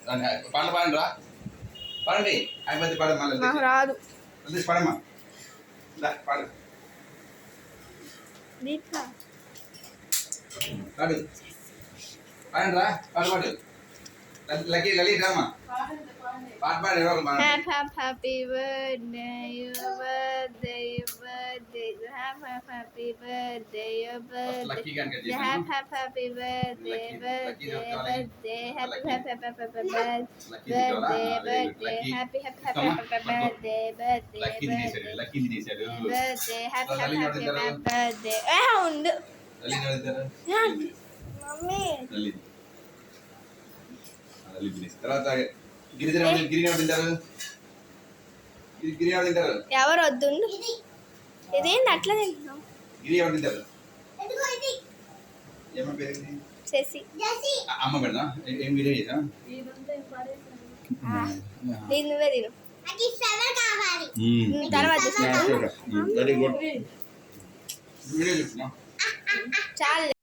పండు పాడండి రా పాడండి అయిపోతే పాడ మళ్ళీ నాకు రాదు పాడమ్మా పాడు పాడు పాడండి రా పాడు పాడు లక్కీ లలిత రామా పాట పాడు happy birthday your birthday happy birthday your birthday happy birthday birthday happy birthday lucky తీసాడు బర్త్డే బర్త్డే ఉండు మమ్మీ తర్వాత గిరిజన తింటారు ఎవరు వద్దు ఇదేంటి అట్లా తింటున్నావు గిరి ఎవరు తింటారు ఏమో పేరు చేసి అమ్మ పెడదా ఏం వీడియో చేసా నేను నువ్వే తిను తర్వాత వీడియో చూస్తున్నా చాలు